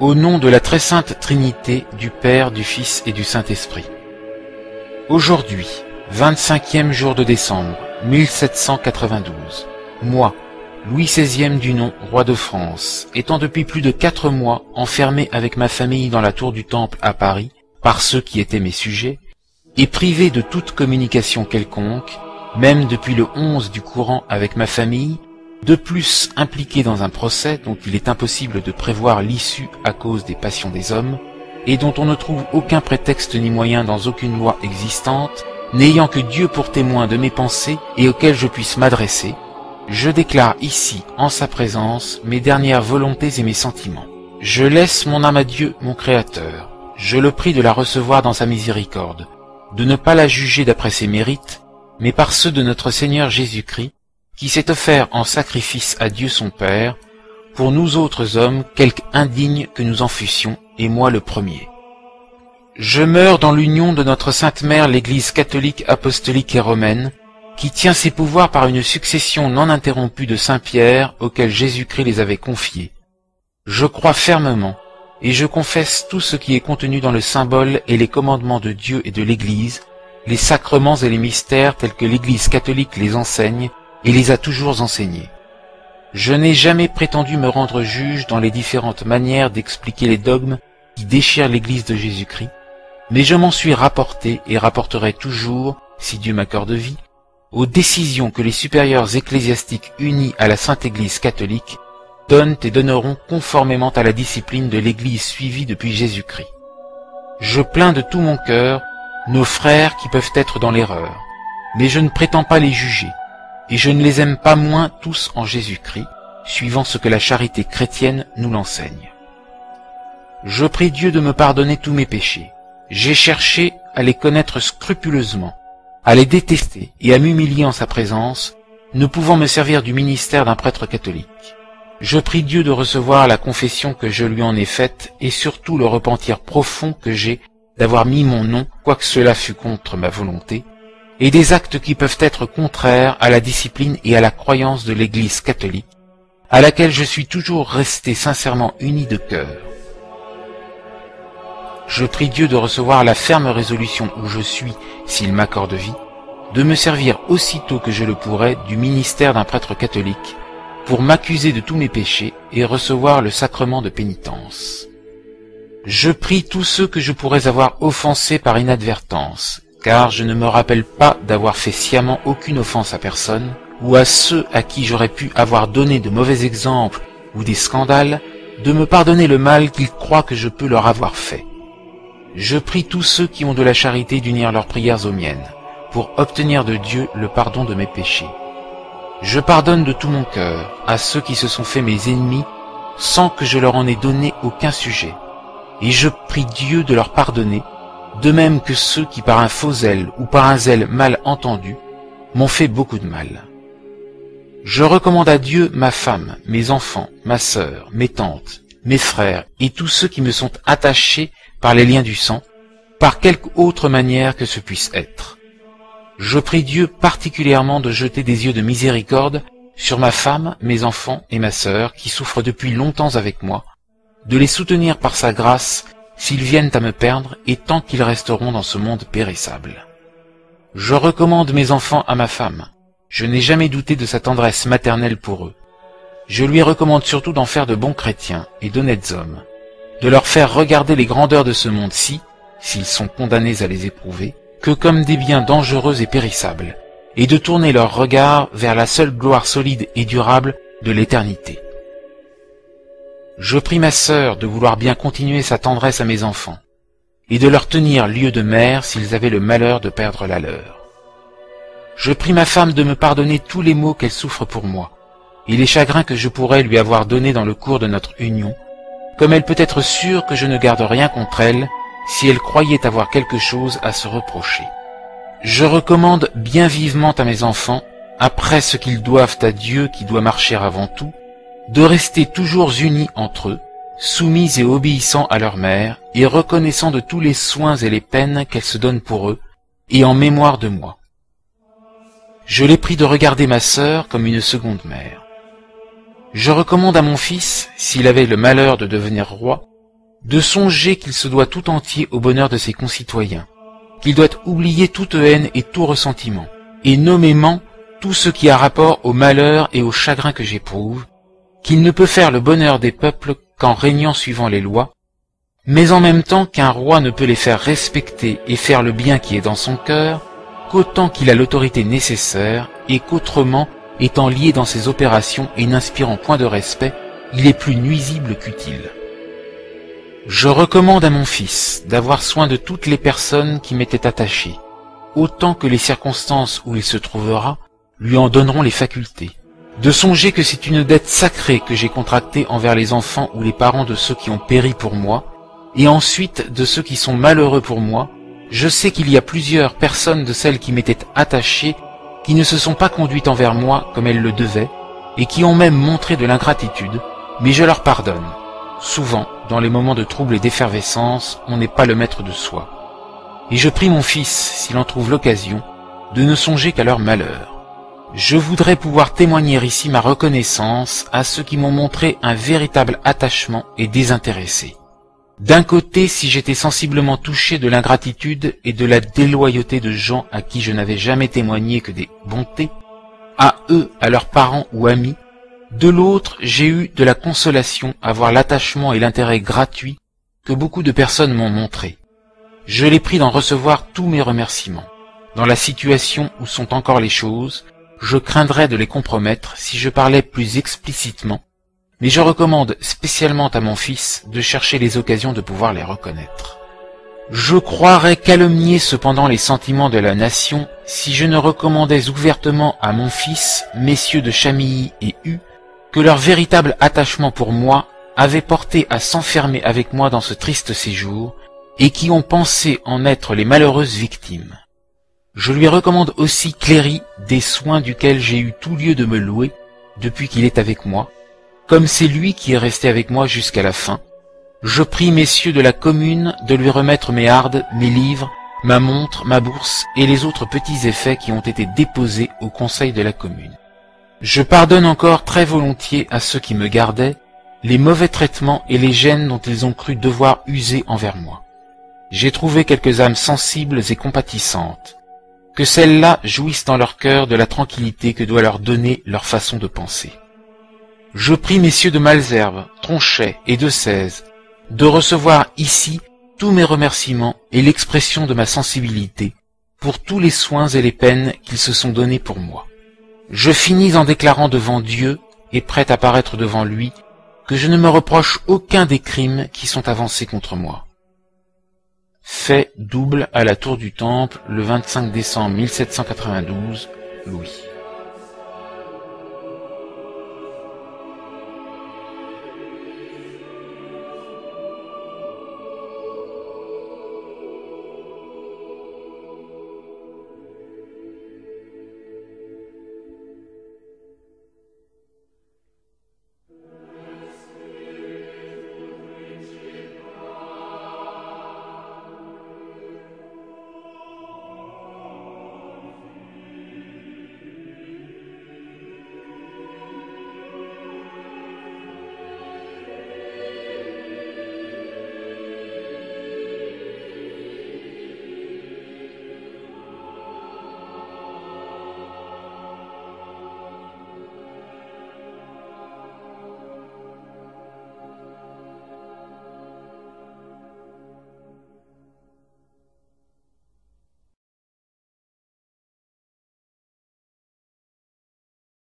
Au nom de la très sainte Trinité, du Père, du Fils et du Saint-Esprit. Aujourd'hui, 25e jour de décembre, 1792, moi, Louis XVI du nom, roi de France, étant depuis plus de 4 mois enfermé avec ma famille dans la tour du Temple à Paris, par ceux qui étaient mes sujets, et privé de toute communication quelconque, même depuis le 11 du courant avec ma famille, de plus impliqué dans un procès dont il est impossible de prévoir l'issue à cause des passions des hommes, et dont on ne trouve aucun prétexte ni moyen dans aucune loi existante, n'ayant que Dieu pour témoin de mes pensées et auquel je puisse m'adresser, je déclare ici, en sa présence, mes dernières volontés et mes sentiments. Je laisse mon âme à Dieu, mon Créateur. Je le prie de la recevoir dans sa miséricorde, de ne pas la juger d'après ses mérites, mais par ceux de notre Seigneur Jésus-Christ, qui s'est offert en sacrifice à Dieu son Père, pour nous autres hommes, quelque indignes que nous en fussions, et moi le premier. Je meurs dans l'union de notre Sainte Mère l'Église catholique, apostolique et romaine, qui tient ses pouvoirs par une succession non interrompue de Saint-Pierre auxquels Jésus-Christ les avait confiés. Je crois fermement, et je confesse tout ce qui est contenu dans le symbole et les commandements de Dieu et de l'Église, les sacrements et les mystères tels que l'Église catholique les enseigne et les a toujours enseignés. Je n'ai jamais prétendu me rendre juge dans les différentes manières d'expliquer les dogmes qui déchirent l'Église de Jésus-Christ, mais je m'en suis rapporté et rapporterai toujours, si Dieu m'accorde vie, aux décisions que les supérieurs ecclésiastiques unis à la Sainte Église catholique donnent et donneront conformément à la discipline de l'Église suivie depuis Jésus-Christ. Je plains de tout mon cœur nos frères qui peuvent être dans l'erreur, mais je ne prétends pas les juger, et je ne les aime pas moins tous en Jésus-Christ, suivant ce que la charité chrétienne nous l'enseigne. Je prie Dieu de me pardonner tous mes péchés. J'ai cherché à les connaître scrupuleusement, à les détester et à m'humilier en sa présence, ne pouvant me servir du ministère d'un prêtre catholique. Je prie Dieu de recevoir la confession que je lui en ai faite et surtout le repentir profond que j'ai d'avoir mis mon nom, quoique cela fût contre ma volonté, et des actes qui peuvent être contraires à la discipline et à la croyance de l'Église catholique, à laquelle je suis toujours resté sincèrement uni de cœur. Je prie Dieu de recevoir la ferme résolution où je suis, s'il m'accorde vie, de me servir aussitôt que je le pourrai du ministère d'un prêtre catholique, pour m'accuser de tous mes péchés et recevoir le sacrement de pénitence. Je prie tous ceux que je pourrais avoir offensés par inadvertance, car je ne me rappelle pas d'avoir fait sciemment aucune offense à personne, ou à ceux à qui j'aurais pu avoir donné de mauvais exemples ou des scandales, de me pardonner le mal qu'ils croient que je peux leur avoir fait. Je prie tous ceux qui ont de la charité d'unir leurs prières aux miennes, pour obtenir de Dieu le pardon de mes péchés. Je pardonne de tout mon cœur à ceux qui se sont fait mes ennemis sans que je leur en ai donné aucun sujet, et je prie Dieu de leur pardonner, de même que ceux qui par un faux zèle ou par un zèle mal entendu m'ont fait beaucoup de mal. Je recommande à Dieu ma femme, mes enfants, ma sœur, mes tantes, mes frères et tous ceux qui me sont attachés par les liens du sang, par quelque autre manière que ce puisse être. Je prie Dieu particulièrement de jeter des yeux de miséricorde sur ma femme, mes enfants et ma sœur qui souffrent depuis longtemps avec moi, de les soutenir par sa grâce s'ils viennent à me perdre et tant qu'ils resteront dans ce monde périssable. Je recommande mes enfants à ma femme. Je n'ai jamais douté de sa tendresse maternelle pour eux. Je lui recommande surtout d'en faire de bons chrétiens et d'honnêtes hommes, de leur faire regarder les grandeurs de ce monde-ci, s'ils sont condamnés à les éprouver, que comme des biens dangereux et périssables, et de tourner leur regard vers la seule gloire solide et durable de l'éternité. Je prie ma sœur de vouloir bien continuer sa tendresse à mes enfants, et de leur tenir lieu de mère s'ils avaient le malheur de perdre la leur. Je prie ma femme de me pardonner tous les maux qu'elle souffre pour moi, et les chagrins que je pourrais lui avoir donnés dans le cours de notre union, comme elle peut être sûre que je ne garde rien contre elle, si elle croyait avoir quelque chose à se reprocher. Je recommande bien vivement à mes enfants, après ce qu'ils doivent à Dieu qui doit marcher avant tout, de rester toujours unis entre eux, soumis et obéissants à leur mère, et reconnaissant de tous les soins et les peines qu'elle se donne pour eux, et en mémoire de moi. Je les prie de regarder ma sœur comme une seconde mère. Je recommande à mon fils, s'il avait le malheur de devenir roi, de songer qu'il se doit tout entier au bonheur de ses concitoyens, qu'il doit oublier toute haine et tout ressentiment, et nommément tout ce qui a rapport au malheur et au chagrin que j'éprouve, qu'il ne peut faire le bonheur des peuples qu'en régnant suivant les lois, mais en même temps qu'un roi ne peut les faire respecter et faire le bien qui est dans son cœur, qu'autant qu'il a l'autorité nécessaire, et qu'autrement, étant lié dans ses opérations et n'inspirant point de respect, il est plus nuisible qu'utile. Je recommande à mon fils d'avoir soin de toutes les personnes qui m'étaient attachées, autant que les circonstances où il se trouvera lui en donneront les facultés. De songer que c'est une dette sacrée que j'ai contractée envers les enfants ou les parents de ceux qui ont péri pour moi, et ensuite de ceux qui sont malheureux pour moi. Je sais qu'il y a plusieurs personnes de celles qui m'étaient attachées qui ne se sont pas conduites envers moi comme elles le devaient, et qui ont même montré de l'ingratitude, mais je leur pardonne. Souvent, dans les moments de trouble et d'effervescence, on n'est pas le maître de soi. Et je prie mon fils, s'il en trouve l'occasion, de ne songer qu'à leur malheur. Je voudrais pouvoir témoigner ici ma reconnaissance à ceux qui m'ont montré un véritable attachement et désintéressé. D'un côté, si j'étais sensiblement touché de l'ingratitude et de la déloyauté de gens à qui je n'avais jamais témoigné que des bontés, à eux, à leurs parents ou amis, de l'autre, j'ai eu de la consolation à voir l'attachement et l'intérêt gratuit que beaucoup de personnes m'ont montré. Je l'ai pris d'en recevoir tous mes remerciements. Dans la situation où sont encore les choses, je craindrais de les compromettre si je parlais plus explicitement, mais je recommande spécialement à mon fils de chercher les occasions de pouvoir les reconnaître. Je croirais calomnier cependant les sentiments de la nation si je ne recommandais ouvertement à mon fils, messieurs de Chamilly et Hue, que leur véritable attachement pour moi avait porté à s'enfermer avec moi dans ce triste séjour, et qui ont pensé en être les malheureuses victimes. Je lui recommande aussi Cléry, des soins duquel j'ai eu tout lieu de me louer depuis qu'il est avec moi, comme c'est lui qui est resté avec moi jusqu'à la fin. Je prie messieurs de la commune de lui remettre mes hardes, mes livres, ma montre, ma bourse et les autres petits effets qui ont été déposés au conseil de la commune. Je pardonne encore très volontiers à ceux qui me gardaient les mauvais traitements et les gênes dont ils ont cru devoir user envers moi. J'ai trouvé quelques âmes sensibles et compatissantes, que celles-là jouissent dans leur cœur de la tranquillité que doit leur donner leur façon de penser. Je prie messieurs de Malesherbes, Tronchet et de Sèze de recevoir ici tous mes remerciements et l'expression de ma sensibilité pour tous les soins et les peines qu'ils se sont donnés pour moi. Je finis en déclarant devant Dieu, et prêt à paraître devant lui, que je ne me reproche aucun des crimes qui sont avancés contre moi. Fait double à la tour du Temple le 25 décembre 1792, Louis.